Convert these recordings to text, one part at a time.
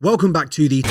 Welcome back to the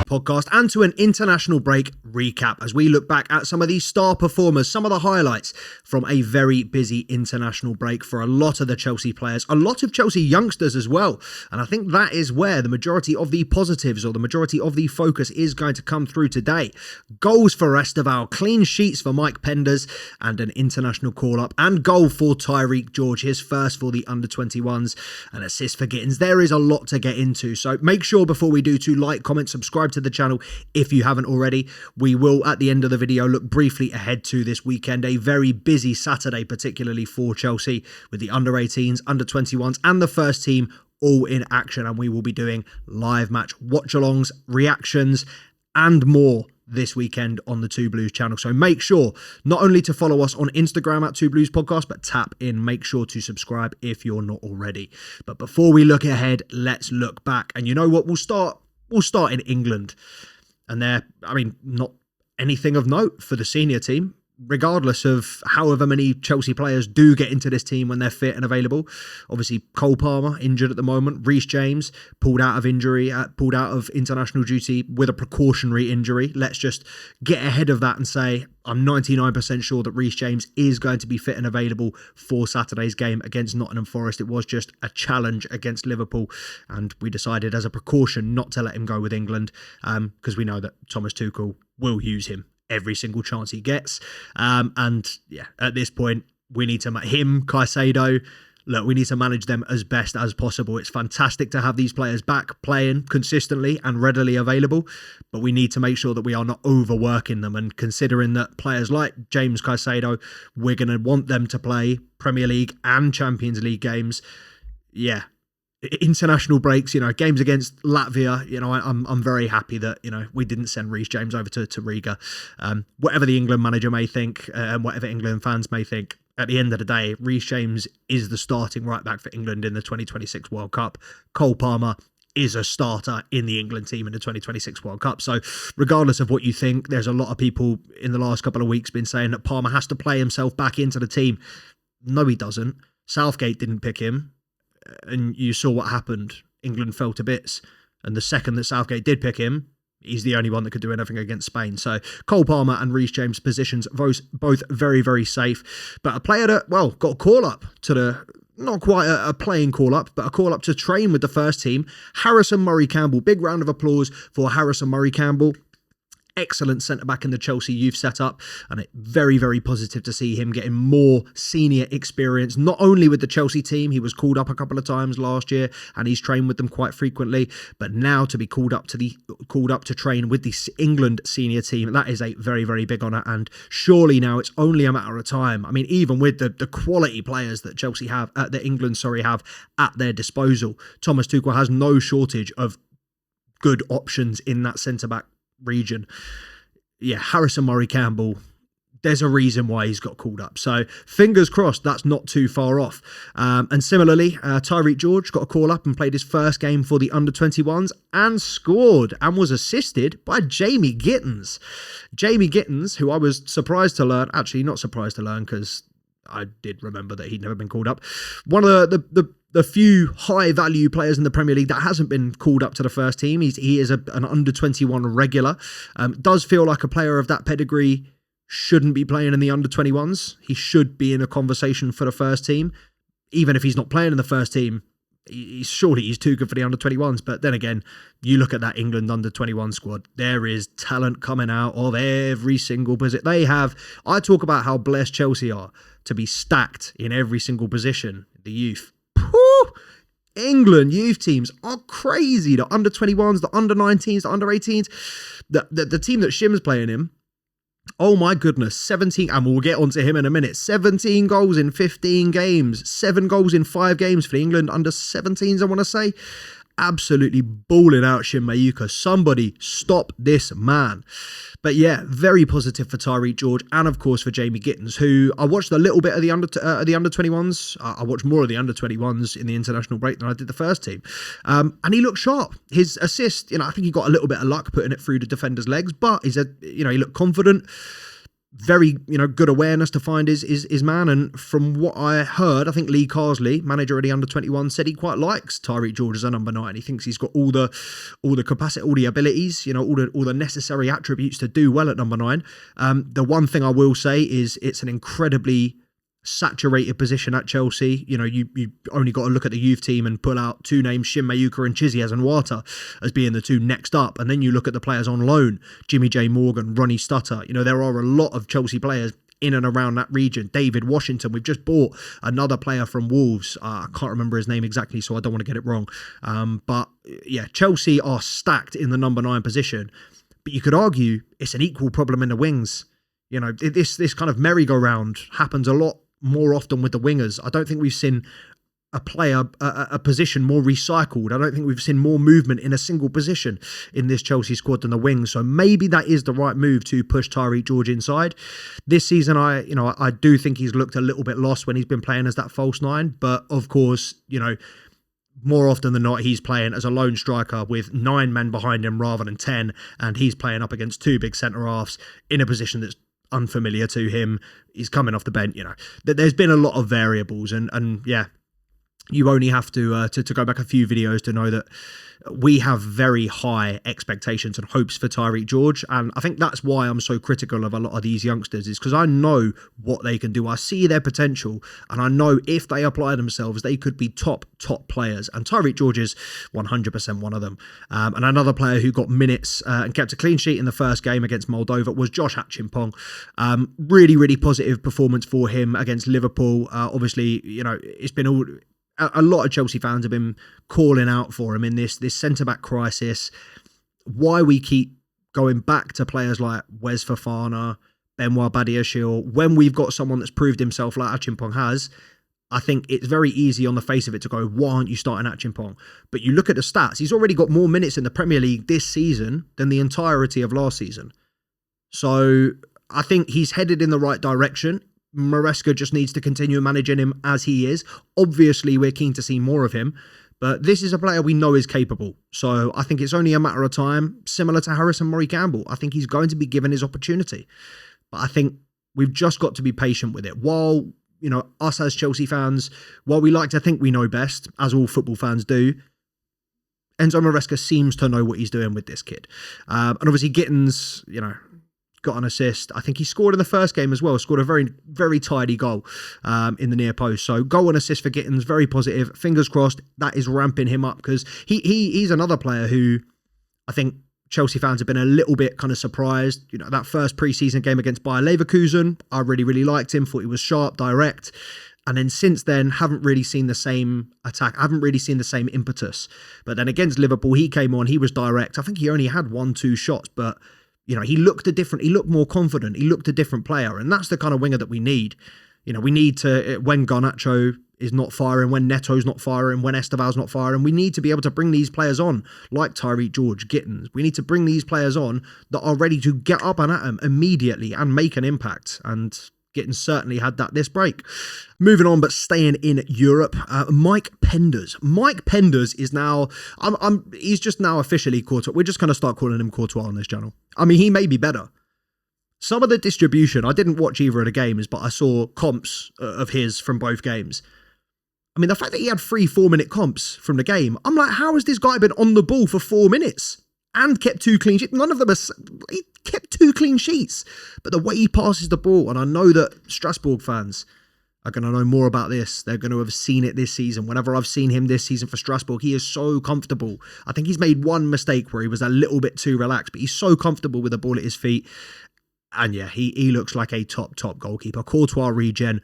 podcast and to an international break recap as we look back at some of these star performers, some of the highlights from a very busy international break for a lot of the Chelsea players, a lot of Chelsea youngsters as well. And I think that is where the majority of the positives or the majority of the focus is going to come through today. Goals for Estevao, clean sheets for Mike Penders, and an international call-up and goal for Tyrique George, his first for the under-21s, an assist for Gittens. There is a lot to get into, so make sure before we do to like, comment, subscribe to the channel if you haven't already. We will at the end of the video look briefly ahead to this weekend, a very busy Saturday particularly for Chelsea with the under-18s, under-21s and the first team all in action, and we will be doing live match watch-alongs, reactions and more this weekend on the Two Blues channel. So make sure not only to follow us on Instagram at Two Blues Podcast, but tap in, make sure to subscribe if you're not already. But before we look ahead, let's look back. And you know what? We'll start in England. And not anything of note for the senior team, regardless of however many Chelsea players do get into this team when they're fit and available. Obviously, Cole Palmer injured at the moment. Reece James pulled out of international duty with a precautionary injury. Let's just get ahead of that and say I'm 99% sure that Reece James is going to be fit and available for Saturday's game against Nottingham Forest. It was just a challenge against Liverpool, and we decided as a precaution not to let him go with England because we know that Thomas Tuchel will use him every single chance he gets. At this point, we need to Caicedo. Look, we need to manage them as best as possible. It's fantastic to have these players back playing consistently and readily available, but we need to make sure that we are not overworking them. And considering that players like James Caicedo, we're going to want them to play Premier League and Champions League games. Yeah. International breaks, games against Latvia, I'm very happy that, we didn't send Reece James over to Riga. Whatever the England manager may think and whatever England fans may think, at the end of the day, Reece James is the starting right back for England in the 2026 World Cup. Cole Palmer is a starter in the England team in the 2026 World Cup. So regardless of what you think, there's a lot of people in the last couple of weeks been saying that Palmer has to play himself back into the team. No, he doesn't. Southgate didn't pick him. And you saw what happened. England fell to bits. And the second that Southgate did pick him, he's the only one that could do anything against Spain. So Cole Palmer and Reece James positions, both very, very safe. But a player that, got a call-up to not quite a playing call-up, but a call-up to train with the first team. Harrison Murray-Campbell. Big round of applause for Harrison Murray-Campbell. Excellent centre-back in the Chelsea youth setup, and it's very, very positive to see him getting more senior experience, not only with the Chelsea team. He was called up a couple of times last year, and he's trained with them quite frequently, but now to be called up to train with the England senior team, that is a very, very big honour, and surely now it's only a matter of time. I mean, even with the quality players that England have at their disposal, Thomas Tuchel has no shortage of good options in that centre-back region. Yeah, Harrison Murray-Campbell, there's a reason why he's got called up. So fingers crossed that's not too far off. And similarly, Tyrique George got a call up and played his first game for the under-21s and scored and was assisted by Jamie Gittens. Jamie Gittens, who I was surprised to learn, actually not surprised to learn because I did remember that he'd never been called up. One of the few high-value players in the Premier League that hasn't been called up to the first team. He is an under-21 regular. Does feel like a player of that pedigree shouldn't be playing in the under-21s. He should be in a conversation for the first team. Even if he's not playing in the first team, he's too good for the under-21s. But then again, you look at that England under-21 squad, there is talent coming out of every single position. I talk about how blessed Chelsea are to be stacked in every single position, the youth. England youth teams are crazy. The under-21s, the under-19s, the under-18s. The team that Shim's playing in, oh my goodness, 17, and we'll get onto him in a minute, 17 goals in 15 games, 7 goals in 5 games for the England under-17s, I want to say. Absolutely balling out Shim Mhueka. Somebody stop this man. But yeah, very positive for Tyrique George and of course for Jamie Gittens, who I watched a little bit of the under-21s. I watched more of the under-21s in the international break than I did the first team. And he looked sharp. His assist, I think he got a little bit of luck putting it through the defender's legs, but he looked confident. very, good awareness to find his man. And from what I heard, I think Lee Carsley, manager of the under-21, said he quite likes Tyrique George as a number 9. He thinks he's got all the capacity, all the abilities, all the necessary attributes to do well at number 9. The one thing I will say is it's an incredibly saturated position at Chelsea. You only got to look at the youth team and pull out 2 names, Shim Mhueka and Chizy Azenwata, as being the 2 next up. And then you look at the players on loan, Jimmy J. Morgan, Ronnie Stutter. There are a lot of Chelsea players in and around that region. David Washington, we've just bought another player from Wolves. I can't remember his name exactly, so I don't want to get it wrong. But yeah, Chelsea are stacked in the number 9 position. But you could argue it's an equal problem in the wings. This kind of merry-go-round happens a lot more often with the wingers. I don't think we've seen a player, a position more recycled. I don't think we've seen more movement in a single position in this Chelsea squad than the wings. So maybe that is the right move to push Tyrique George inside. This season, I do think he's looked a little bit lost when he's been playing as that false 9. But of course, more often than not, he's playing as a lone striker with 9 men behind him rather than 10. And he's playing up against 2 big centre-halves in a position that's unfamiliar to him. He's coming off the bench. There's been a lot of variables, and yeah, you only have to go back a few videos to know that we have very high expectations and hopes for Tyrique George. And I think that's why I'm so critical of a lot of these youngsters, is because I know what they can do. I see their potential, and I know if they apply themselves, they could be top players. And Tyrique George is 100% one of them. And another player who got minutes and kept a clean sheet in the first game against Moldova was Josh Acheampong. Really, really positive performance for him against Liverpool. Obviously, it's been a lot of Chelsea fans have been calling out for him in this centre-back crisis. Why we keep going back to players like Wes Fofana, Benoit Badiashile, when we've got someone that's proved himself like Acheampong has, I think it's very easy on the face of it to go, why aren't you starting Acheampong? But you look at the stats, he's already got more minutes in the Premier League this season than the entirety of last season. So I think he's headed in the right direction. Maresca just needs to continue managing him as he is. Obviously, we're keen to see more of him, but this is a player we know is capable. So I think it's only a matter of time, similar to Harrison Murray Campbell. I think he's going to be given his opportunity. But I think we've just got to be patient with it. While, us as Chelsea fans, while we like to think we know best, as all football fans do, Enzo Maresca seems to know what he's doing with this kid. And obviously Gittens, got an assist. I think he scored in the first game as well. Scored a very, very tidy goal in the near post. So goal and assist for Gittens, very positive. Fingers crossed that is ramping him up, because he's another player who I think Chelsea fans have been a little bit kind of surprised. That first pre-season game against Bayer Leverkusen, I really, really liked him. Thought he was sharp, direct. And then since then, haven't really seen the same attack. Haven't really seen the same impetus. But then against Liverpool, he came on. He was direct. I think he only had 1-2 shots, but he looked he looked more confident. He looked a different player. And that's the kind of winger that we need. We need to, when Garnacho is not firing, when Neto's not firing, when Estevao's not firing, we need to be able to bring these players on, like Tyrique George, Gittens. We need to bring these players on that are ready to get up and at them immediately and make an impact. And Gittens certainly had that this break. Moving on, but staying in Europe, Mike Penders. Mike Penders is now, he's just now officially Courtois. We're just going to start calling him Courtois on this channel. I mean, he may be better. Some of the distribution, I didn't watch either of the games, but I saw comps of his from both games. I mean, the fact that he had 3 4-minute comps from the game, I'm like, how has this guy been on the ball for 4 minutes and kept 2 clean sheets? None of them he kept 2 clean sheets. But the way he passes the ball, and I know that Strasbourg fans are going to know more about this. They're going to have seen it this season. Whenever I've seen him this season for Strasbourg, he is so comfortable. I think he's made one mistake where he was a little bit too relaxed, but he's so comfortable with the ball at his feet. And yeah, he looks like a top goalkeeper. Courtois regen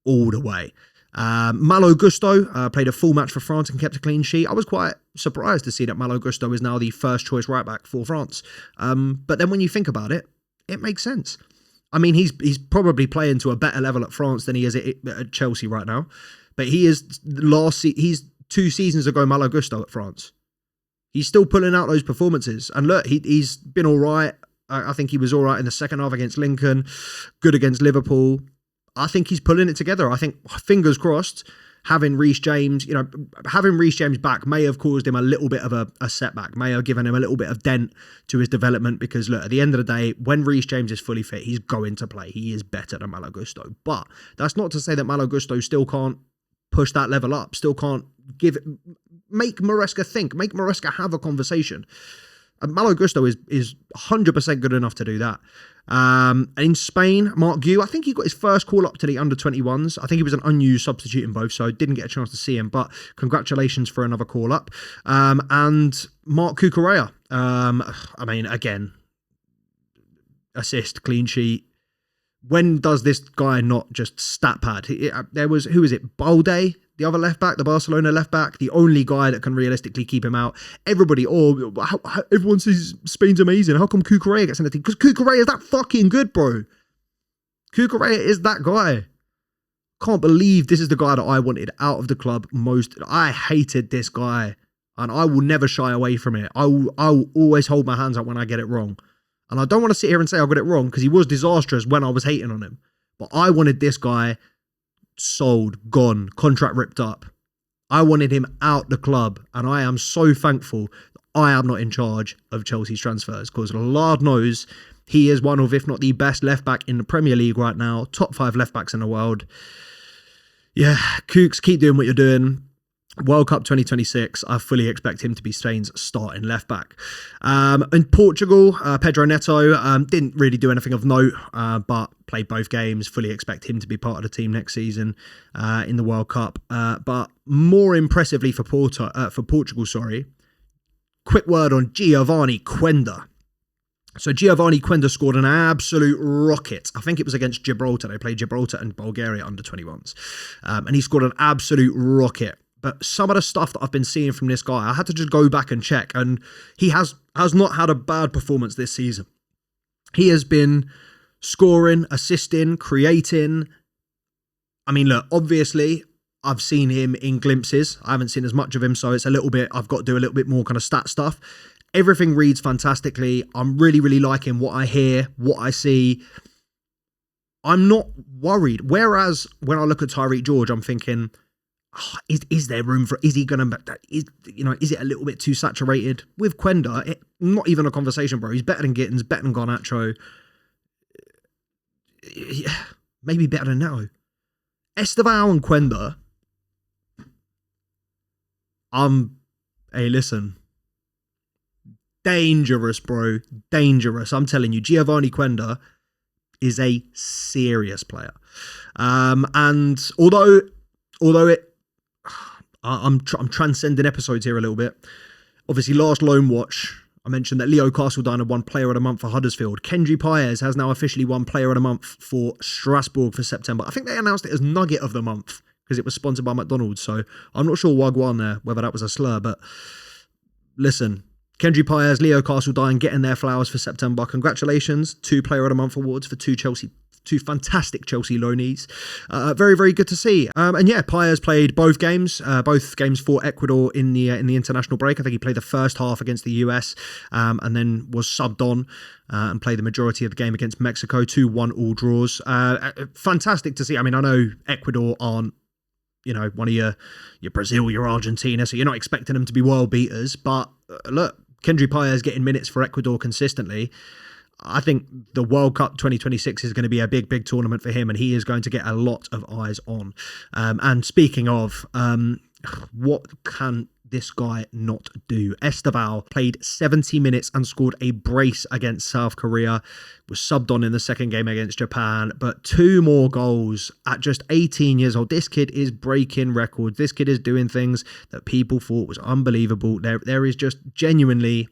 all the way. Malo Gusto played a full match for France and kept a clean sheet. I was quite surprised to see that Malo Gusto is now the first choice right back for France. But then when you think about it, it makes sense. I mean, he's probably playing to a better level at France than he is at Chelsea right now. But he's 2 seasons ago Malo Gusto at France. He's still pulling out those performances. And look, he's been all right. I think he was all right in the second half against Lincoln. Good against Liverpool. I think he's pulling it together. I think, fingers crossed, having Reece James, having Reece James back may have caused him a little bit of a setback, may have given him a little bit of dent to his development, because look, at the end of the day, when Reece James is fully fit, he's going to play. He is better than Malo Gusto. But that's not to say that Malo Gusto still can't push that level up, still can't make Maresca think, make Maresca have a conversation. And Malo Gusto is 100% good enough to do that. In Spain, Mark Gu, I think he got his first call up to the under-21s. I think he was an unused substitute in both, so didn't get a chance to see him, but congratulations for another call up. And Mark Cucurella, again, assist, clean sheet. When does this guy not just stat pad? There was, who is it? Balde, the other left back, the Barcelona left back, the only guy that can realistically keep him out. Everybody, everyone says Spain's amazing. How come Cucurella gets anything? Because Cucurella is that fucking good, bro. Cucurella is that guy. Can't believe this is the guy that I wanted out of the club most. I hated this guy, and I will never shy away from it. I will always hold my hands up when I get it wrong. And I don't want to sit here and say I got it wrong, because he was disastrous when I was hating on him. But I wanted this guy sold, gone, contract ripped up. I wanted him out the club, and I am so thankful that I am not in charge of Chelsea's transfers, because Lord knows he is one of, if not the best left back in the Premier League right now, top 5 left backs in the world. Yeah, Kooks, keep doing what you're doing. World Cup 2026, I fully expect him to be Spain's starting left back. In Portugal, Pedro Neto didn't really do anything of note, but played both games. Fully expect him to be part of the team next season in the World Cup. But more impressively for Portugal, quick word on Giovanni Quenda. So Giovanni Quenda scored an absolute rocket. I think it was against Gibraltar. They played Gibraltar and Bulgaria under 21s. And he scored an absolute rocket. But some of the stuff that I've been seeing from this guy, I had to just go back and check. And he has not had a bad performance this season. He has been scoring, assisting, creating. I mean, look, obviously, I've seen him in glimpses. I haven't seen as much of him, so it's a little bit, I've got to do a little bit more kind of stat stuff. Everything reads fantastically. I'm really, really liking what I hear, what I see. I'm not worried. Whereas when I look at Tyrique George, I'm thinking, is there room for, is he going to, is it a little bit too saturated? With Quenda, not even a conversation, bro. He's better than Gittens, better than Garnacho. Yeah, maybe better than Neto. Estevao and Quenda, hey, listen. Dangerous, bro. Dangerous. I'm telling you, Giovanni Quenda is a serious player. And although it, I'm transcending episodes here a little bit. Obviously, last Loan Watch, I mentioned that Leo Castledine had won Player of the Month for Huddersfield. Kendry Paez has now officially won Player of the Month for Strasbourg for September. I think they announced it as Nugget of the Month because it was sponsored by McDonald's. So I'm not sure Wagwan there, whether that was a slur. But listen, Kendry Paez, Leo Castledine getting their flowers for September. Congratulations. 2 Player of the Month awards for two fantastic Chelsea loanees. Very, very good to see. And yeah, Paez played both games for Ecuador in the international break. I think he played the first half against the US and then was subbed on and played the majority of the game against Mexico. 2-1 all draws. Fantastic to see. I mean, I know Ecuador aren't, one of your Brazil, your Argentina, so you're not expecting them to be world beaters. But look, Kendry Paez getting minutes for Ecuador consistently. I think the World Cup 2026 is going to be a big, big tournament for him, and he is going to get a lot of eyes on. And speaking of, what can this guy not do? Estevao played 70 minutes and scored a brace against South Korea, was subbed on in the second game against Japan, but 2 more goals at just 18 years old. This kid is breaking records. This kid is doing things that people thought was unbelievable. There is just genuinely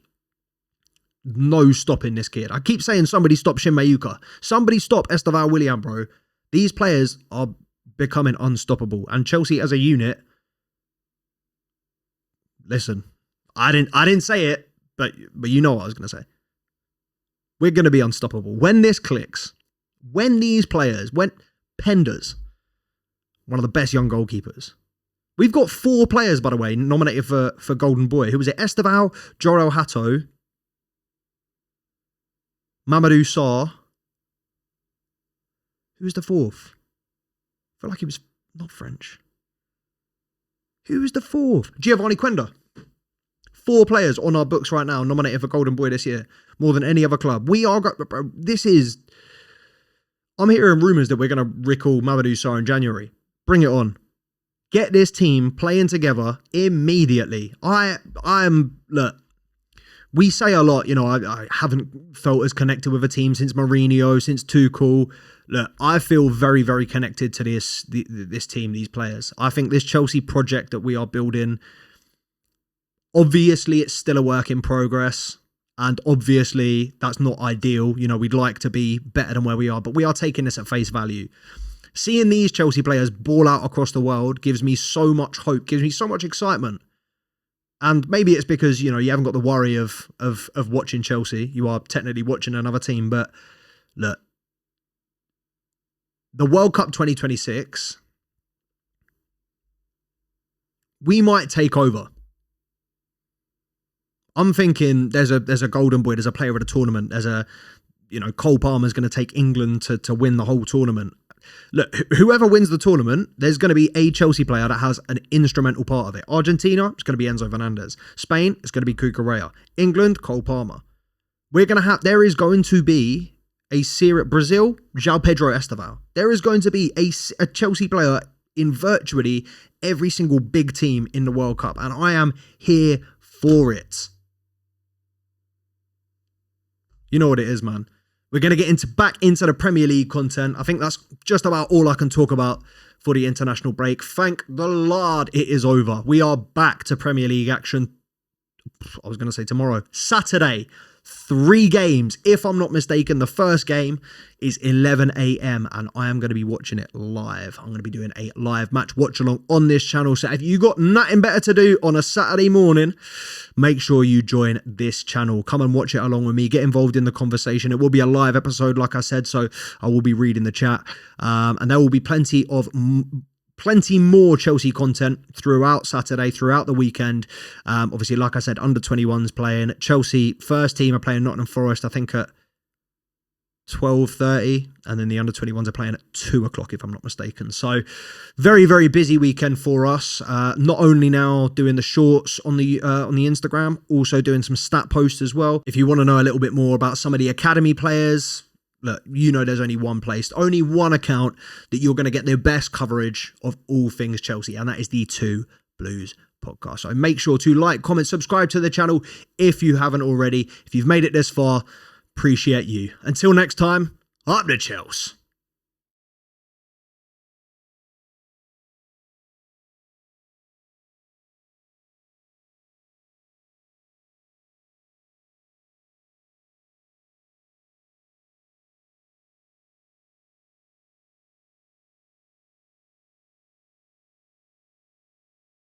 no stopping this kid. I keep saying somebody stop Shim Mhueka. Somebody stop Estevao Willian, bro. These players are becoming unstoppable. And Chelsea as a unit, listen, I didn't say it, but you know what I was going to say. We're going to be unstoppable. When this clicks, when these players, when Penders, one of the best young goalkeepers. We've got 4 players, by the way, nominated for Golden Boy. Who was it? Estevao, Jorel Hato, Mamadou Sarr. Who was the 4th? I feel like he was not French. Who's the fourth? Giovanni Quenda. 4 players on our books right now nominated for Golden Boy this year, more than any other club. I'm hearing rumours that we're going to recall Mamadou Sarr in January. Bring it on. Get this team playing together immediately. Look, we say a lot, I haven't felt as connected with a team since Mourinho, since Tuchel. Look, I feel very, very connected to this team, these players. I think this Chelsea project that we are building, obviously it's still a work in progress. And obviously that's not ideal. We'd like to be better than where we are, but we are taking this at face value. Seeing these Chelsea players ball out across the world gives me so much hope, gives me so much excitement. And maybe it's because, you haven't got the worry of watching Chelsea. You are technically watching another team. But look, the World Cup 2026, we might take over. I'm thinking there's a golden boy, there's a player of the tournament, there's Cole Palmer's going to take England to win the whole tournament. Look, whoever wins the tournament, there's going to be a Chelsea player that has an instrumental part of it. Argentina, it's going to be Enzo Fernandez. Spain, it's going to be Cucurella. England, Cole Palmer. There is going to be Brazil, João Pedro Estevao. There is going to be a Chelsea player in virtually every single big team in the World Cup, and I am here for it. You know what it is, man. We're going to get back into the Premier League content. I think that's just about all I can talk about for the international break. Thank the Lord it is over. We are back to Premier League action. I was going to say tomorrow. Saturday. 3 games, if I'm not mistaken. The first game is 11 a.m. and I am going to be watching it live. I'm going to be doing a live match watch-along on this channel. So if you got nothing better to do on a Saturday morning, make sure you join this channel. Come and watch it along with me. Get involved in the conversation. It will be a live episode, like I said, so I will be reading the chat. And there will be plenty more Chelsea content throughout Saturday, throughout the weekend. Obviously, like I said, under 21s playing. Chelsea first team are playing Nottingham Forest, I think at 12:30, and then the under 21s are playing at 2 o'clock, if I'm not mistaken. So very, very busy weekend for us. Not only now doing the shorts on the Instagram, also doing some stat posts as well. If you want to know a little bit more about some of the academy players, look, there's only one place, only one account that you're going to get the best coverage of all things Chelsea, and that is the Two Blues podcast. So make sure to like, comment, subscribe to the channel if you haven't already. If you've made it this far, appreciate you. Until next time, up the Chelsea.